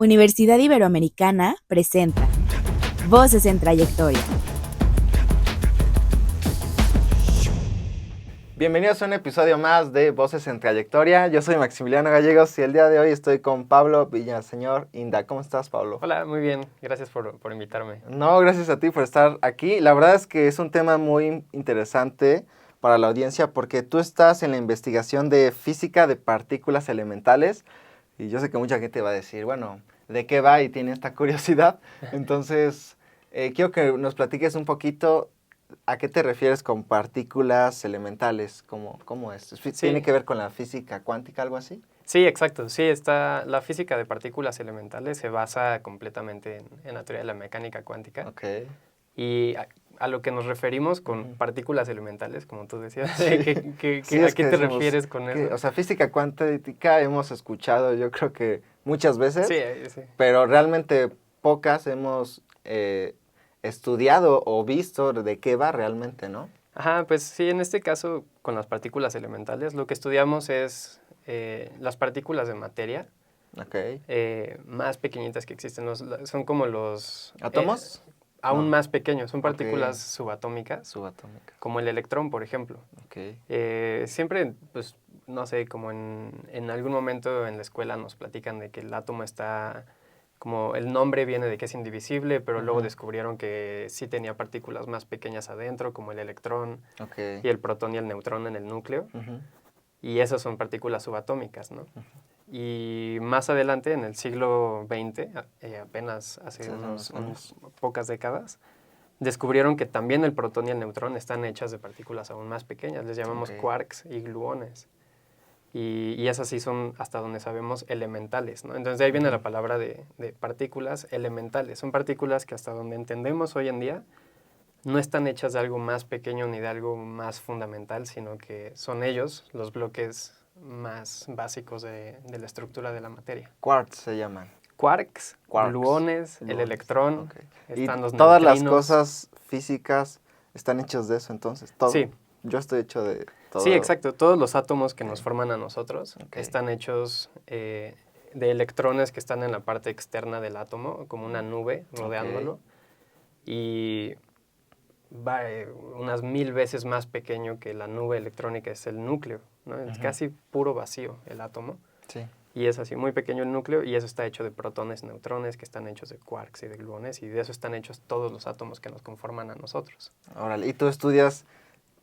Universidad Iberoamericana presenta Voces en Trayectoria. Bienvenidos a un episodio más de Voces en Trayectoria. Yo soy Maximiliano Gallegos y el día de hoy estoy con Pablo Villaseñor Inda. ¿Cómo estás, Pablo? Hola, muy bien. Gracias por invitarme. No, gracias a ti por estar aquí. La verdad es que es un tema muy interesante para la audiencia porque tú estás en la investigación de física de partículas elementales y yo sé que mucha gente va a decir, bueno, ¿de qué va? Y tiene esta curiosidad. Entonces, quiero que nos platiques un poquito. ¿A qué te refieres con partículas elementales? ¿Cómo es? ¿Tiene Sí, que ver con la física cuántica, algo así? sí, exacto. Sí, la física de partículas elementales se basa completamente en la teoría de la mecánica cuántica. Ok. Y a lo que nos referimos con Ujú. partículas elementales, como tú decías, Sí, sí, ¿a es qué que te decimos refieres con que, eso? o sea, física cuántica hemos escuchado yo creo que muchas Sí, veces, sí. pero realmente pocas hemos estudiado o visto de qué va realmente, ¿no? Ajá, pues sí, en este caso, con las partículas elementales, lo que estudiamos es las partículas de materia Ok. más pequeñitas que existen. Son como los... ¿Átomos? aún No. más pequeños, son Ok. partículas subatómicas, Subatómica. como el electrón, por ejemplo. Ok. Siempre, pues, no sé, como en algún momento en la escuela nos platican de que el átomo está, como el nombre viene de que es indivisible, pero luego Ujú. descubrieron que sí tenía partículas más pequeñas adentro, como el electrón Ok. y el protón y el neutrón en el núcleo, Ujú. y esas son partículas subatómicas, ¿no? Y más adelante, en el siglo XX, apenas hace Sí, hace unos años. pocas décadas, descubrieron que también el protón y el neutrón están hechas de partículas aún más pequeñas, les llamamos Ok. quarks y gluones. Y esas sí son, hasta donde sabemos, elementales, ¿no? Entonces de ahí viene Ujú. la palabra de partículas elementales. Son partículas que hasta donde entendemos hoy en día no están hechas de algo más pequeño ni de algo más fundamental, sino que son ellos los bloques más básicos de la estructura de la materia. Quarks se llaman. Quarks, Quarks. gluones, el Gluones. electrón, Ok. Y están los todas las neutrinos. cosas físicas están hechas de eso, entonces. Todo. Sí, Yo estoy hecho de sí, todo. exacto. Todos los átomos que Ok. nos forman a nosotros Ok. están hechos de electrones que están en la parte externa del átomo, como una nube Ok. rodeándolo, y va unas 1000 veces más pequeño que la nube electrónica es el núcleo, ¿no? Es Ujú. casi puro vacío el átomo, Sí. y es así muy pequeño el núcleo, y eso está hecho de protones, neutrones, que están hechos de quarks y de gluones, y de eso están hechos todos los átomos que nos conforman a nosotros. Órale. ¿Y tú estudias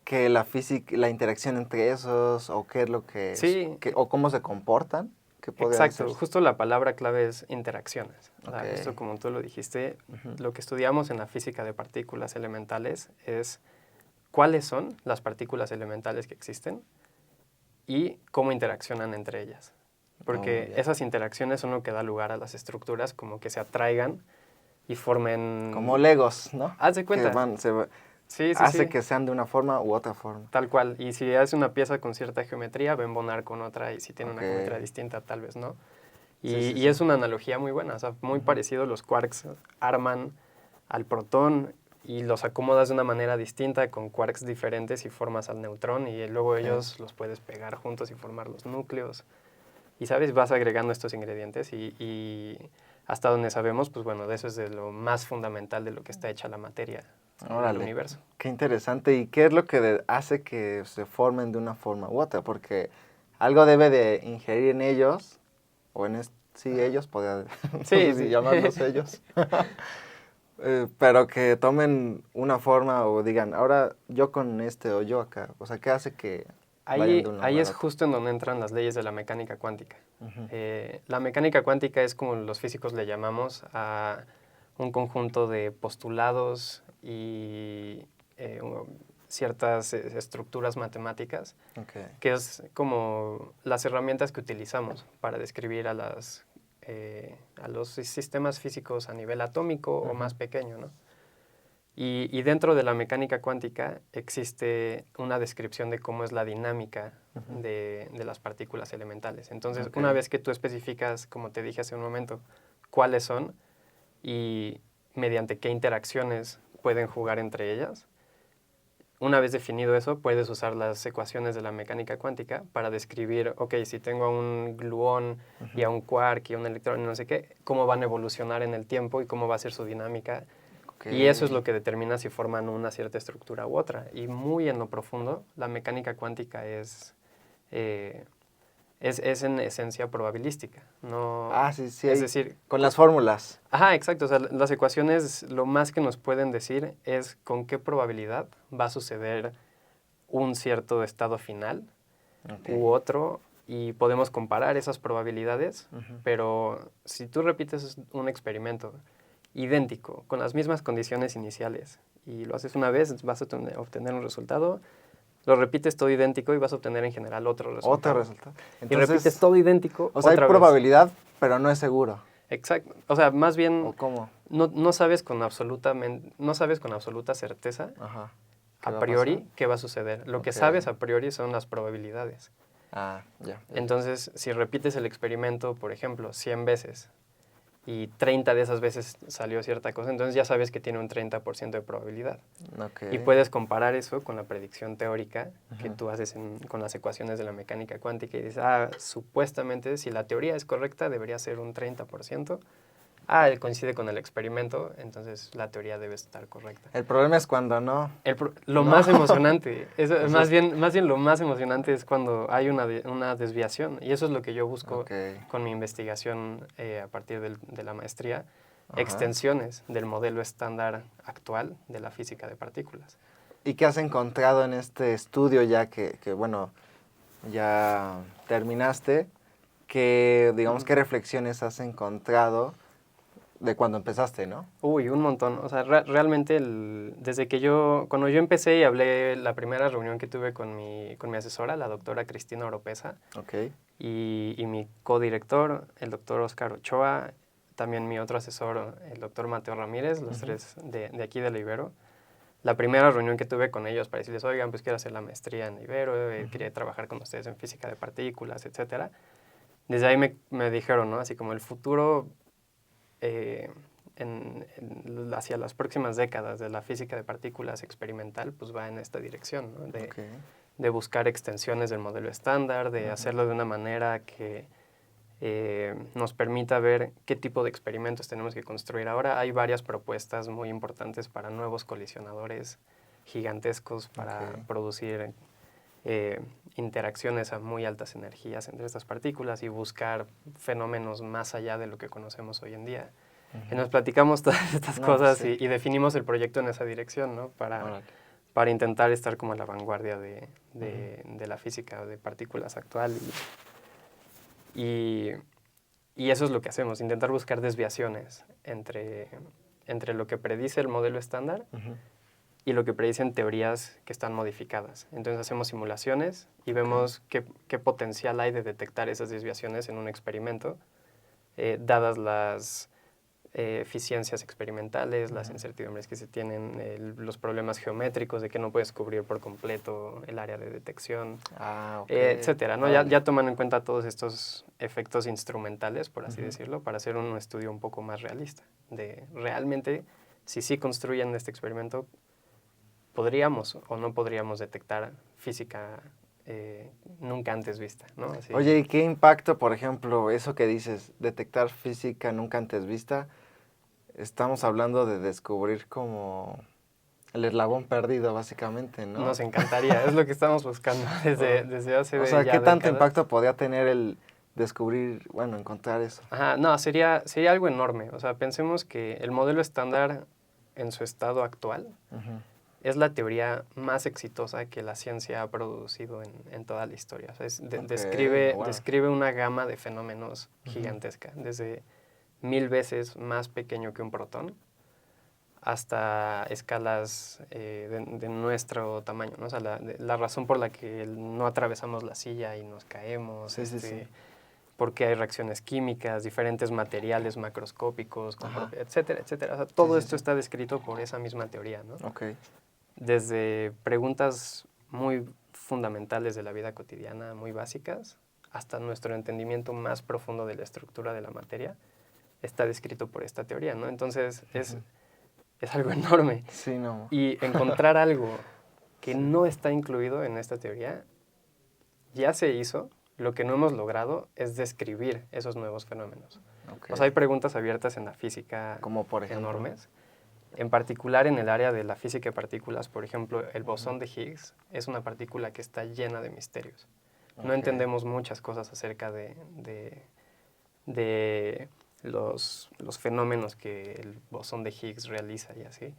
que la física, la interacción entre esos, o qué es lo que es, Sí, o cómo se comportan? ¿Qué podrían ser? exacto, justo la palabra clave es interacciones. O Ok. sea, justo como tú lo dijiste, Ujú. lo que estudiamos en la física de partículas elementales es cuáles son las partículas elementales que existen y cómo interaccionan entre ellas. Oh, Porque ya. esas interacciones son lo que da lugar a las estructuras, como que se atraigan y formen... Como Legos, ¿no? Haz de Que cuenta. Sí, sí, hace sí. que sean de una forma u otra forma. Tal cual. Y si es una pieza con cierta geometría, va a embonar con otra, y si tiene Ok. una geometría distinta, tal vez no. Sí, sí, Y sí. es una analogía muy buena, o sea, muy Ujú. parecido. Los quarks arman al protón y los acomodas de una manera distinta con quarks diferentes y formas al neutrón, y luego Ok. ellos los puedes pegar juntos y formar los núcleos. Y, ¿sabes? Vas agregando estos ingredientes y hasta donde sabemos, pues bueno, de eso es de lo más fundamental de lo que está hecha la materia en el Órale, universo. qué interesante. ¿Y qué es lo que hace que se formen de una forma u otra? Porque algo debe de ingerir en ellos, o en sí, ellos, podría, no sé Sí, si sí. llamarlos ellos, pero que tomen una forma o digan, ahora yo con este o yo acá. O sea, ¿qué hace que vayan de un Ahí lugar a es otro? justo en donde entran las leyes de la mecánica cuántica. Ujú. La mecánica cuántica es, como los físicos le llamamos, a un conjunto de postulados y ciertas estructuras matemáticas, Ok. que es como las herramientas que utilizamos para describir a los sistemas físicos a nivel atómico o Ujú. más pequeño, ¿no? Y dentro de la mecánica cuántica existe una descripción de cómo es la dinámica Ujú. de las partículas elementales. Entonces, Ok. una vez que tú especificas, como te dije hace un momento, cuáles son y mediante qué interacciones pueden jugar entre ellas, una vez definido eso, puedes usar las ecuaciones de la mecánica cuántica para describir, ok, si tengo a un gluón y a un quark y a un electrón y no sé qué, cómo van a evolucionar en el tiempo y cómo va a ser su dinámica. Okay. Y eso es lo que determina si forman una cierta estructura u otra. Y muy en lo profundo, la mecánica cuántica es en esencia probabilística. No, Sí, sí. es decir, con las fórmulas. Ajá, exacto. O sea, las ecuaciones lo más que nos pueden decir es con qué probabilidad va a suceder un cierto estado final u otro, y podemos comparar esas probabilidades, pero si tú repites un experimento idéntico, con las mismas condiciones iniciales, y lo haces una vez, vas a obtener un resultado, lo repites todo idéntico y vas a obtener en general otro resultado. Entonces, y repites todo idéntico o sea, otra hay probabilidad, pero no es seguro. Exacto. O sea, más bien... ¿O cómo? No sabes con absoluta certeza a priori qué va a suceder. Lo que sabes a priori son las probabilidades. Ya. Entonces, si repites el experimento, por ejemplo, 100 veces y 30 de esas veces salió cierta cosa, entonces ya sabes que tiene un 30% de probabilidad. Y puedes comparar eso con la predicción teórica que tú haces con las ecuaciones de la mecánica cuántica y dices, supuestamente si la teoría es correcta debería ser un 30%. Coincide con el experimento, entonces la teoría debe estar correcta. El problema es cuando no. Más emocionante, más bien lo más emocionante es cuando hay una desviación, y eso es lo que yo busco con mi investigación a partir de la maestría, extensiones del modelo estándar actual de la física de partículas. ¿Y qué has encontrado en este estudio ya que bueno, ya terminaste? Digamos, ¿qué reflexiones has encontrado de cuando empezaste, no? Uy, un montón. O sea, realmente cuando yo empecé y hablé, la primera reunión que tuve con mi asesora, la doctora Cristina Oropesa, y mi codirector, el doctor Oscar Ochoa, también mi otro asesor, el doctor Mateo Ramírez, los tres de aquí de la Ibero. La primera reunión que tuve con ellos para decirles, oigan, pues quiero hacer la maestría en Ibero, quería trabajar con ustedes en física de partículas, etcétera. Desde ahí me dijeron, ¿no? Así como el futuro hacia las próximas décadas de la física de partículas experimental, pues va en esta dirección, ¿no? De buscar extensiones del modelo estándar, de hacerlo de una manera que nos permita ver qué tipo de experimentos tenemos que construir. Ahora hay varias propuestas muy importantes para nuevos colisionadores gigantescos para producir interacciones a muy altas energías entre estas partículas y buscar fenómenos más allá de lo que conocemos hoy en día. Y nos platicamos todas estas cosas y definimos el proyecto en esa dirección, ¿no? Para intentar estar como a la vanguardia de la física de partículas actual. Y eso es lo que hacemos, intentar buscar desviaciones entre lo que predice el modelo estándar y lo que predicen teorías que están modificadas. Entonces hacemos simulaciones y vemos qué potencial hay de detectar esas desviaciones en un experimento, dadas las eficiencias experimentales, las incertidumbres que se tienen, los problemas geométricos de que no puedes cubrir por completo el área de detección, etcétera, ¿no? Ya toman en cuenta todos estos efectos instrumentales, por así decirlo, para hacer un estudio un poco más realista, de realmente, si sí construyen este experimento, ¿podríamos o no podríamos detectar física nunca antes vista, ¿no? Así. Oye, ¿y qué impacto, por ejemplo, eso que dices, detectar física nunca antes vista? Estamos hablando de descubrir como el eslabón perdido, básicamente, ¿no? Nos encantaría, es lo que estamos buscando desde hace O sea, ya ¿qué tanto décadas. impacto podría tener el descubrir, encontrar eso? No, sería algo enorme. O sea, pensemos que el modelo estándar en su estado actual es la teoría más exitosa que la ciencia ha producido en toda la historia. O sea, describe una gama de fenómenos gigantesca, desde 1000 veces más pequeño que un protón hasta escalas de nuestro tamaño, ¿no? O sea, la razón por la que no atravesamos la silla y nos caemos, porque hay reacciones químicas, diferentes materiales macroscópicos, etcétera, etcétera. O sea, todo esto está descrito por esa misma teoría, ¿no? Desde preguntas muy fundamentales de la vida cotidiana, muy básicas, hasta nuestro entendimiento más profundo de la estructura de la materia, está descrito por esta teoría, ¿no? Entonces, es algo enorme. Sí, no. Y encontrar algo que Sí. no está incluido en esta teoría, ya se hizo. Lo que no hemos logrado es describir esos nuevos fenómenos. Ok. O sea, hay preguntas abiertas en la física Como por ejemplo. enormes. En particular en el área de la física de partículas, por ejemplo, el bosón de Higgs es una partícula que está llena de misterios. No Ok. entendemos muchas cosas acerca de los fenómenos que el bosón de Higgs realiza y así.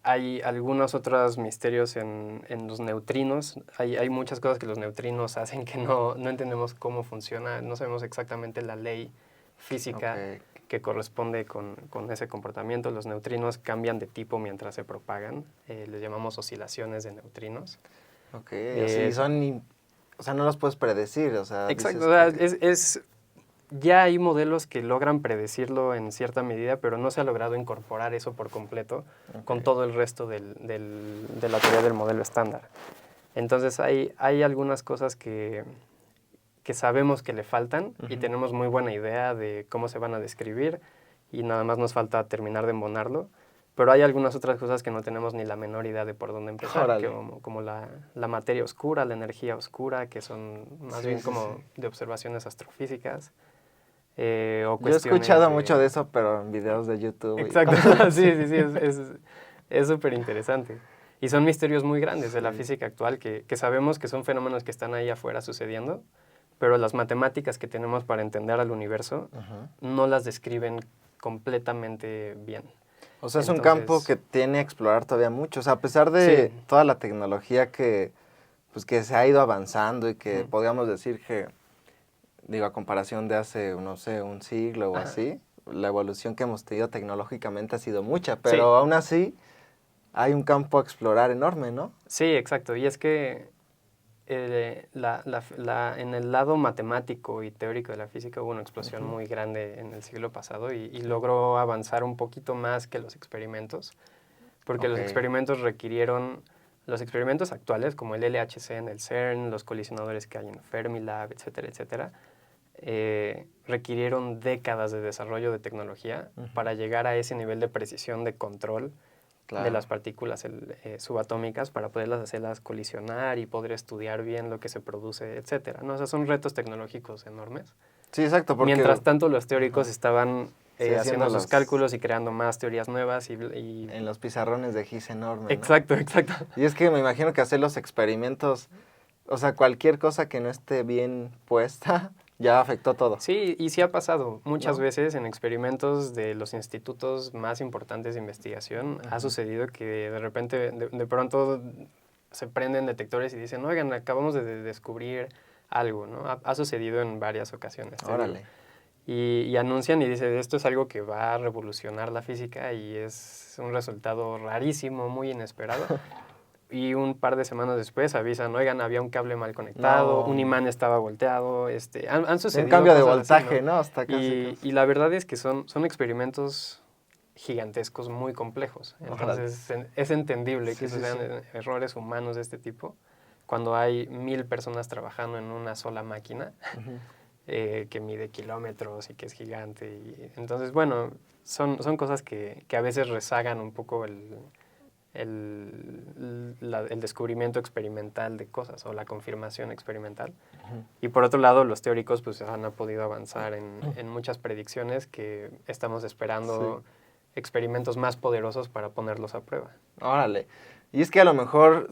Hay algunos otros misterios en los neutrinos. Hay muchas cosas que los neutrinos hacen que no entendemos cómo funciona. No sabemos exactamente la ley física Ok. que corresponde con ese comportamiento. Los neutrinos cambian de tipo mientras se propagan. Les llamamos oscilaciones de neutrinos. Ok, Eh, o sea, no los puedes predecir, o sea, Exacto. dices O sea, ya hay modelos que logran predecirlo en cierta medida, pero no se ha logrado incorporar eso por completo con Ok. todo el resto de la teoría del modelo estándar. Entonces hay algunas cosas que sabemos que le faltan y Ujú. tenemos muy buena idea de cómo se van a describir y nada más nos falta terminar de embonarlo. Pero hay algunas otras cosas que no tenemos ni la menor idea de por dónde empezar, Órale. como la materia oscura, la energía oscura, que son más Sí, bien sí, como sí. de observaciones astrofísicas. O Yo he cuestiones escuchado mucho de eso, pero en videos de YouTube y Exacto, cosas sí, así. sí, sí, es súper interesante. Y son misterios muy grandes de la Sí. física actual que sabemos que son fenómenos que están ahí afuera sucediendo, pero las matemáticas que tenemos para entender al universo Ajá. no las describen completamente bien. O sea, es un campo Entonces, que tiene a explorar todavía mucho. O sea, a pesar sí, de toda la tecnología pues, que se ha ido avanzando y que ujú, podríamos decir que, digo, a comparación de hace, no sé, un siglo o ajá, así, la evolución que hemos tenido tecnológicamente ha sido mucha, sí, pero aún así hay un campo a explorar enorme, ¿no? sí, exacto. Y es que en el lado matemático y teórico de la física hubo una explosión Ujú. muy grande en el siglo pasado y logró avanzar un poquito más que los experimentos, porque Ok, los experimentos actuales, como el LHC en el CERN, los colisionadores que hay en Fermilab, etcétera, etcétera, requirieron décadas de desarrollo de tecnología Ujú. para llegar a ese nivel de precisión de control de claro. las partículas subatómicas para poderlas hacerlas colisionar y poder estudiar bien lo que se produce, etcétera, ¿no? O sea, son retos tecnológicos enormes. Sí, exacto, porque Mientras tanto, los teóricos ajá, estaban sí, haciendo sus haciéndolos cálculos y creando más teorías nuevas en los pizarrones de Higgs enorme, ¿no? Exacto, exacto. Y es que me imagino que hacer los experimentos, o sea, cualquier cosa que no esté bien puesta, ya afectó todo, Sí, y sí ha pasado muchas ¿no? veces en experimentos de los institutos más importantes de investigación. Ha Ujú. sucedido que de repente, de pronto, se prenden detectores y dicen, oigan, acabamos de descubrir algo, ¿no? Ha sucedido en varias ocasiones, te digo. Órale. Y anuncian y dicen, esto es algo que va a revolucionar la física y es un resultado rarísimo, muy inesperado. Y un par de semanas después avisan, oigan, había un cable mal conectado, un No, imán estaba volteado, han de un sucedido cambio de cosas así, voltaje, ¿no? ¿no? Hasta casi, Y casi. la verdad es que son experimentos gigantescos, muy complejos. Órale. Entonces es entendible que Sí, esos sí, sean sí. errores humanos de este tipo, cuando hay 1000 personas trabajando en una sola máquina Ujú. que mide kilómetros y que es gigante. Y, entonces, bueno, son cosas que a veces rezagan un poco el descubrimiento experimental de cosas o la confirmación experimental. Ujú. Y por otro lado, los teóricos pues han podido avanzar en muchas predicciones que estamos esperando Sí. experimentos más poderosos para ponerlos a prueba. Órale. Y es que a lo mejor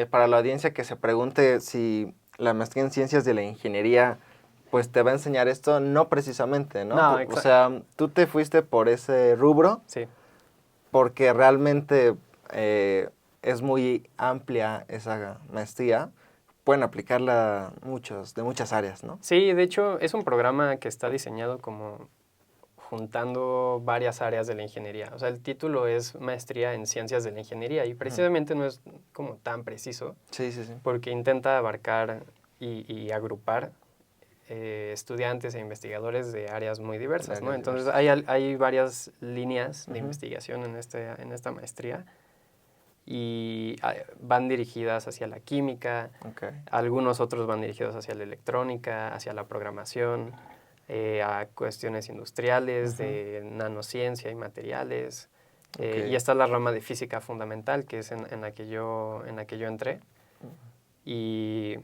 para la audiencia que se pregunte si la maestría en ciencias de la ingeniería pues te va a enseñar esto, no precisamente, ¿no? No, O sea, tú te fuiste por ese rubro sí. porque realmente es muy amplia esa maestría. Pueden aplicarla de muchas áreas, ¿no? Sí, de hecho es un programa que está diseñado como juntando varias áreas de la ingeniería. O sea, el título es Maestría en Ciencias de la Ingeniería y Ujú. precisamente no es como tan preciso Sí, sí, sí. porque intenta abarcar y agrupar estudiantes e investigadores de áreas muy De diversas, ¿no? áreas Entonces diversas. hay varias líneas de Ujú. investigación en esta maestría y van dirigidas hacia la química, Ok. algunos otros van dirigidos hacia la electrónica, hacia la programación, a cuestiones industriales, Ujú. de nanociencia y materiales, Ok. Y está la rama de física fundamental, que es en la que yo entré. Y,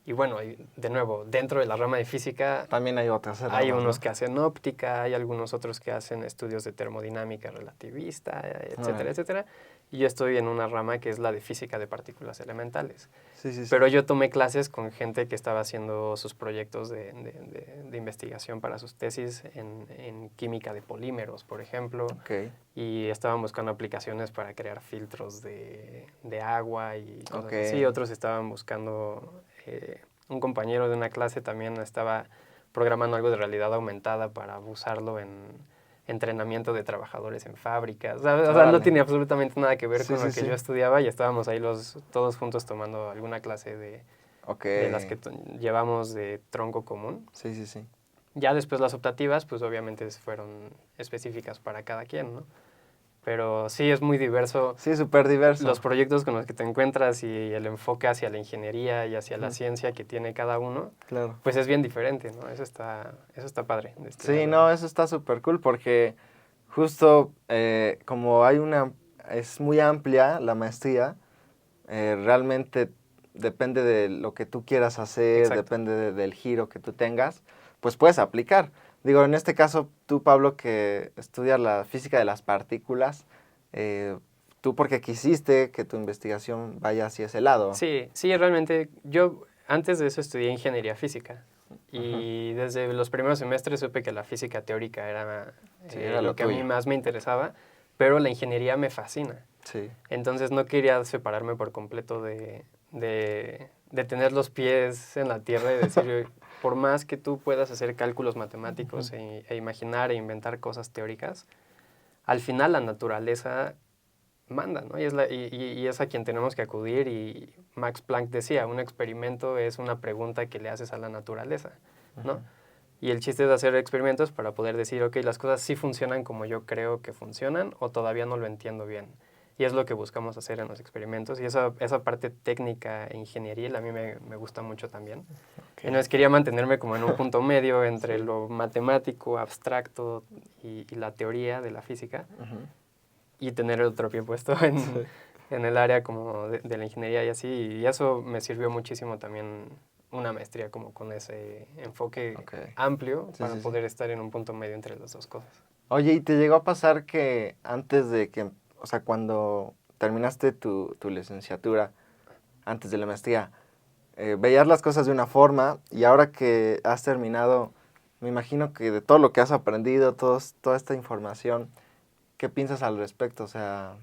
y bueno, de nuevo, dentro de la rama de física También hay otras hay ramas, unos ¿no? que hacen óptica, hay algunos otros que hacen estudios de termodinámica relativista, etcétera, Órale. etcétera. Y yo estoy en una rama que es la de física de partículas elementales. Sí, sí, sí. Pero yo tomé clases con gente que estaba haciendo sus proyectos de investigación para sus tesis en química de polímeros, por ejemplo. Ok. Y estaban buscando aplicaciones para crear filtros de agua y cosas Ok. así. Otros estaban buscando... un compañero de una clase también estaba programando algo de realidad aumentada para usarlo en entrenamiento de trabajadores en fábricas. O sea, no Órale. tenía absolutamente nada que ver Sí, con lo sí, que sí. yo estudiaba y estábamos ahí todos juntos tomando alguna clase Ok. de las que llevamos de tronco común. Sí, sí, sí. Ya después las optativas, pues obviamente fueron específicas para cada quien, ¿no? Pero sí es muy diverso Sí, súper diverso. los proyectos con los que te encuentras y el enfoque hacia la ingeniería y hacia la Ujú. ciencia que tiene cada uno, Claro. pues es bien diferente, ¿no? Eso está padre. De este Sí, lado. no, eso está súper cool porque justo como es muy amplia la maestría, realmente depende de lo que tú quieras hacer, Exacto. depende del giro que tú tengas, pues puedes aplicar. Digo, en este caso, tú, Pablo, que estudias la física de las partículas, tú porque quisiste que tu investigación vaya hacia ese lado. Sí, sí, realmente yo antes de eso estudié ingeniería física Ujú. y desde los primeros semestres supe que la física teórica era Sí, era lo lo que a mí tuyo. más me interesaba, pero la ingeniería me fascina. Sí. Entonces no quería separarme por completo de tener los pies en la tierra y decir, por más que tú puedas hacer cálculos matemáticos e imaginar e inventar cosas teóricas, al final la naturaleza manda, ¿no? Y es a quien tenemos que acudir. Y Max Planck decía, un experimento es una pregunta que le haces a la naturaleza, ¿no? Y el chiste es hacer experimentos para poder decir, ok, las cosas sí funcionan como yo creo que funcionan o todavía no lo entiendo bien. Y es lo que buscamos hacer en los experimentos. Y esa parte técnica e ingenieril a mí me gusta mucho también. Ok. Entonces quería mantenerme como en un punto medio entre Sí. lo matemático, abstracto y la teoría de la física Ujú. y tener otro pie puesto en el área como de la ingeniería y así. Y eso me sirvió muchísimo también una maestría como con ese enfoque Ok. amplio Sí, para sí, sí. poder estar en un punto medio entre las dos cosas. Oye, ¿y te llegó a pasar que antes de que, o sea, cuando terminaste tu licenciatura, antes de la maestría, veías las cosas de una forma y ahora que has terminado, me imagino que de todo lo que has aprendido, toda esta información, ¿qué piensas al respecto? O sea,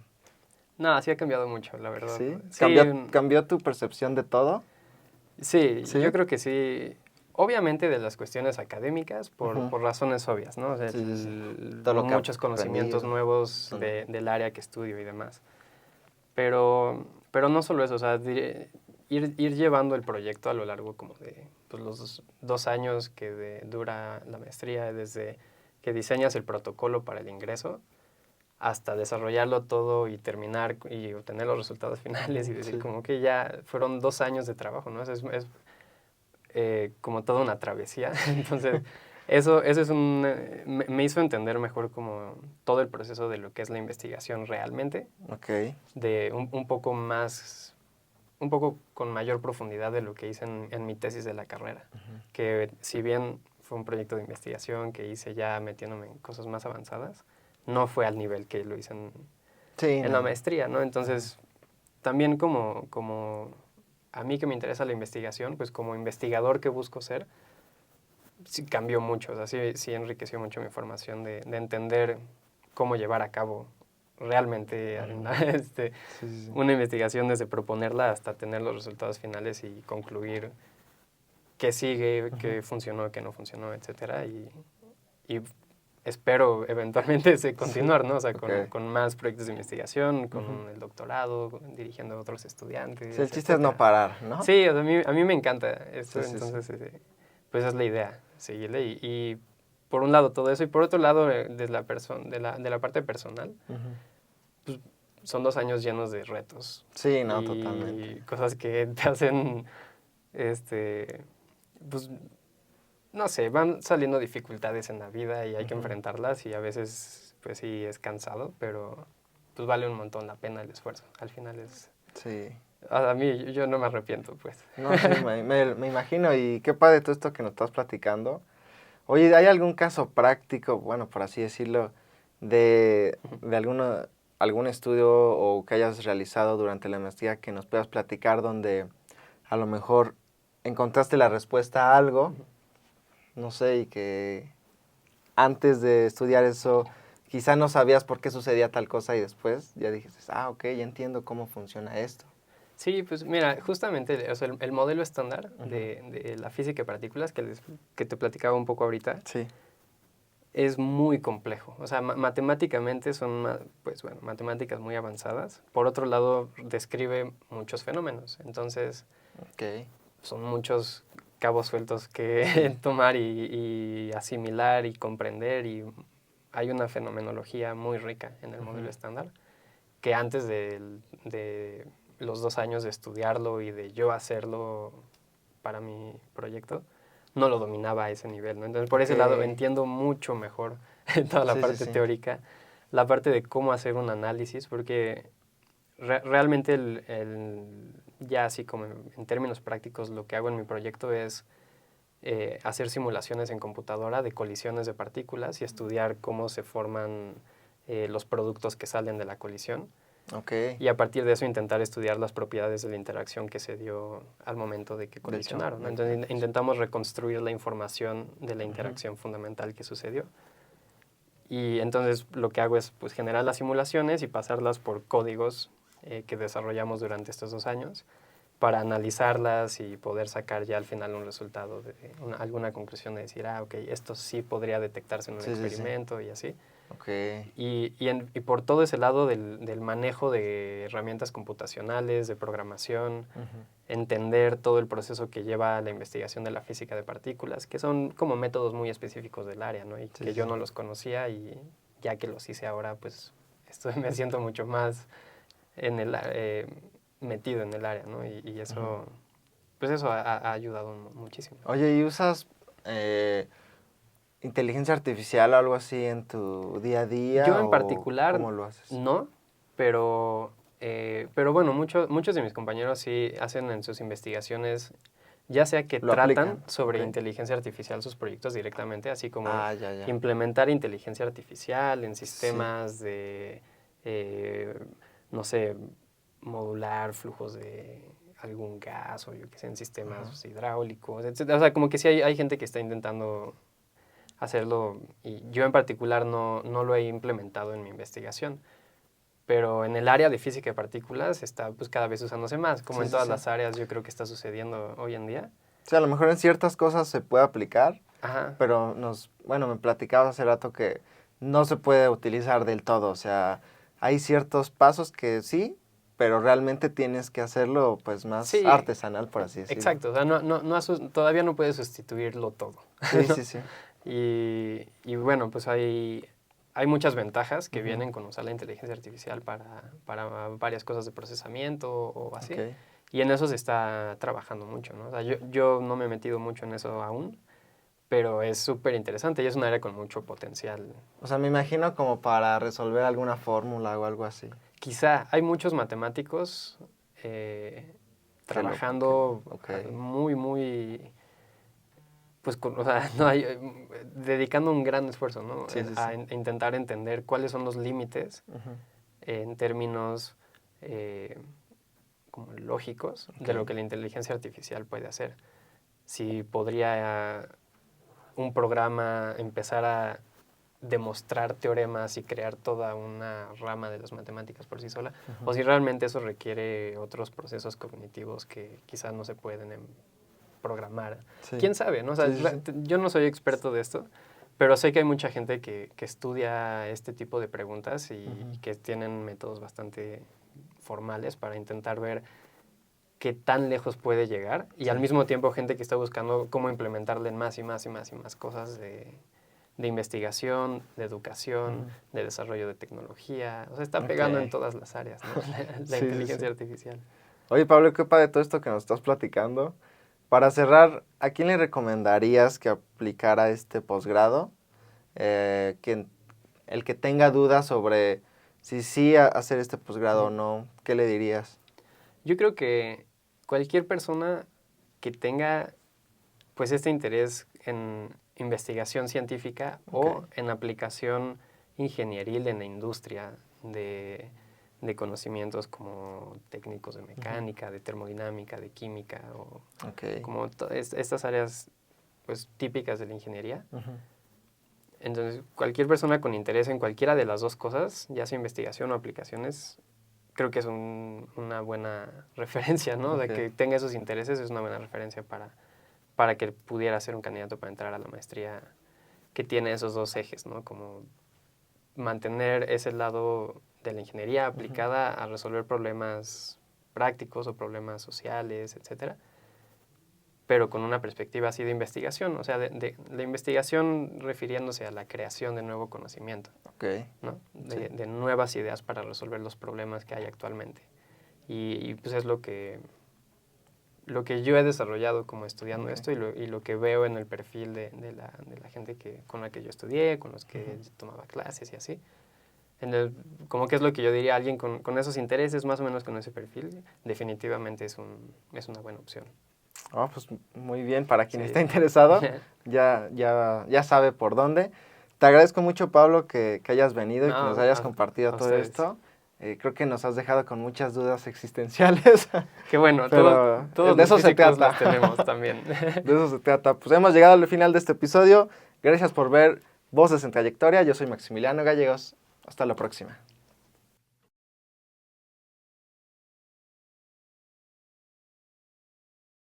No, sí ha cambiado mucho, la verdad. ¿sí? Sí, ¿Cambió tu percepción de todo? sí, yo ¿Sí? creo que sí. Obviamente de las cuestiones académicas, Ujú. por razones obvias, ¿no? O sea, Sí, sí, sí. Todo lo que has muchos conocimientos aprendido. nuevos Ujú. del área que estudio y demás. Pero no solo eso, o sea, ir llevando el proyecto a lo largo como de pues, los 2 años que dura la maestría, desde que diseñas el protocolo para el ingreso hasta desarrollarlo todo y terminar y obtener los resultados finales y decir Sí. como que ya fueron 2 años de trabajo, ¿no? Es como toda una travesía. Entonces, eso es me hizo entender mejor como todo el proceso de lo que es la investigación realmente Ok. de un poco más, un poco con mayor profundidad de lo que hice en mi tesis de la carrera. Que si bien fue un proyecto de investigación que hice ya metiéndome en cosas más avanzadas, no fue al nivel que lo hice Sí, en la no. maestría, ¿no? Entonces, también como a mí que me interesa la investigación, pues como investigador que busco ser, sí cambió mucho, o sea, sí enriqueció mucho mi formación de entender cómo llevar a cabo realmente Sí, sí, sí. una investigación desde proponerla hasta tener los resultados finales y concluir qué sigue, qué funcionó, qué no funcionó, etcétera. Y espero eventualmente Sí. continuar, ¿no? O sea, Ok. con más proyectos de investigación, con Ujú. el doctorado, dirigiendo a otros Sí, el estudiantes, chiste es no etcétera. parar, ¿no? Sí, o sea, a mí me encanta esto, Sí, sí, sí. entonces, pues es la idea, seguirle. Y por un lado todo eso, y por otro lado, desde de la parte personal, Ujú. pues son 2 años llenos de retos Sí, no, totalmente. y cosas que te hacen, pues, no sé, van saliendo dificultades en la vida y hay que Ujú. enfrentarlas y a veces, pues sí, es cansado, pues vale un montón la pena el esfuerzo. Al final es... Sí. A mí, yo no me arrepiento, pues. No, sí, me imagino. Y qué padre todo esto que nos estás platicando. Oye, ¿hay algún caso práctico, bueno, por así decirlo, de algún estudio o que hayas realizado durante la maestría que nos puedas platicar donde a lo mejor encontraste la respuesta a algo, no sé, y que antes de estudiar eso quizá no sabías por qué sucedía tal cosa y después ya dijiste, ah, ok, ya entiendo cómo funciona esto? Sí, pues mira, justamente o sea, el modelo estándar de la física de partículas que te platicaba un poco ahorita Sí. es muy complejo. O sea, matemáticamente son, pues bueno, matemáticas muy avanzadas. Por otro lado, describe muchos fenómenos. Entonces, Ok. son muchos cabos sueltos que tomar y asimilar y comprender. Y hay una fenomenología muy rica en el modelo estándar que antes de los 2 años de estudiarlo y de yo hacerlo para mi proyecto, no lo dominaba a ese nivel, ¿no? Entonces, por ese lado, entiendo mucho mejor toda la parte teórica, la parte de cómo hacer un análisis, porque realmente ya así como en términos prácticos, lo que hago en mi proyecto es hacer simulaciones en computadora de colisiones de partículas y estudiar cómo se forman los productos que salen de la colisión. Okay. Y a partir de eso intentar estudiar las propiedades de la interacción que se dio al momento de que colisionaron, ¿no? Entonces intentamos reconstruir la información de la interacción fundamental que sucedió. Y entonces lo que hago es pues, generar las simulaciones y pasarlas por códigos que desarrollamos durante estos 2 años para analizarlas y poder sacar ya al final un resultado, alguna conclusión de decir, ok, esto sí podría detectarse en un experimento y así. Okay. Y por todo ese lado del manejo de herramientas computacionales, de programación, entender todo el proceso que lleva a la investigación de la física de partículas, que son como métodos muy específicos del área, ¿no? Y que yo no los conocía y ya que los hice ahora, pues me siento mucho más metido en el área, ¿no? Y eso, pues eso ha ayudado muchísimo. Oye, ¿y usas inteligencia artificial o algo así en tu día a día? Yo en ¿O particular cómo lo haces? no, pero bueno, muchos de mis compañeros sí hacen en sus investigaciones, ya sea que Lo tratan aplican. sobre Okay. inteligencia artificial sus proyectos directamente, así como Ya. implementar inteligencia artificial en sistemas de, no sé, modular flujos de algún gas o yo qué sé, en sistemas hidráulicos, etc. O sea, como que sí hay gente que está intentando hacerlo y yo en particular no lo he implementado en mi investigación. Pero en el área de física de partículas está pues cada vez usándose más, como en todas las áreas yo creo que está sucediendo hoy en día. Sí, a lo mejor en ciertas cosas se puede aplicar, Ajá. pero me platicabas hace rato que no se puede utilizar del todo, o sea, hay ciertos pasos que sí, pero realmente tienes que hacerlo pues más artesanal, por así decirlo. Exacto, o sea, todavía no puedes sustituirlo todo. Sí, ¿no? sí. Y bueno, pues hay muchas ventajas que vienen con usar la inteligencia artificial para varias cosas de procesamiento o así. Okay. Y en eso se está trabajando mucho, ¿no? O sea, yo no me he metido mucho en eso aún, pero es súper interesante y es un área con mucho potencial. O sea, me imagino como para resolver alguna fórmula o algo así. Quizá hay muchos matemáticos trabajando muy, pues, o sea, dedicando un gran esfuerzo, ¿no? A intentar entender cuáles son los límites en términos como lógicos de lo que la inteligencia artificial puede hacer. Si podría un programa empezar a demostrar teoremas y crear toda una rama de las matemáticas por sí sola, o si realmente eso requiere otros procesos cognitivos que quizás no se pueden programar. ¿Quién sabe? ¿No? O sea, yo no soy experto de esto, pero sé que hay mucha gente que estudia este tipo de preguntas y que tienen métodos bastante formales para intentar ver qué tan lejos puede llegar y al mismo tiempo gente que está buscando cómo implementarle más y más cosas de investigación, de educación, de desarrollo de tecnología. O sea, está pegando en todas las áreas, ¿no? La inteligencia artificial. Oye, Pablo, qué padre todo esto que nos estás platicando. Para cerrar, ¿a quién le recomendarías que aplicara este posgrado? El que tenga dudas sobre si sí hacer este posgrado o no, ¿qué le dirías? Yo creo que cualquier persona que tenga pues este interés en investigación científica o en aplicación ingenieril en la industria de conocimientos como técnicos de mecánica, de termodinámica, de química o como estas áreas pues típicas de la ingeniería. Entonces, cualquier persona con interés en cualquiera de las dos cosas, ya sea investigación o aplicaciones, creo que es una buena referencia, ¿no? De que tenga esos intereses es una buena referencia para que pudiera ser un candidato para entrar a la maestría que tiene esos dos ejes, ¿no? Como mantener ese lado de la ingeniería aplicada a resolver problemas prácticos o problemas sociales, etcétera, pero con una perspectiva así de investigación, o sea, de la investigación refiriéndose a la creación de nuevo conocimiento, ¿no? De nuevas ideas para resolver los problemas que hay actualmente. Y pues es lo que yo he desarrollado como estudiando esto y lo que veo en el perfil de la gente con la que yo estudié, con los que tomaba clases y así. Como que es lo que yo diría, alguien con esos intereses, más o menos con ese perfil, definitivamente es una buena opción. Pues muy bien, para quien está interesado, ya sabe por dónde. Te agradezco mucho, Pablo, que hayas venido y que nos hayas compartido todo esto. Creo que nos has dejado con muchas dudas existenciales. Qué bueno, todos de eso se trata. las tenemos también. De eso se trata. Pues hemos llegado al final de este episodio. Gracias por ver Voces en Trayectoria. Yo soy Maximiliano Gallegos. Hasta la próxima.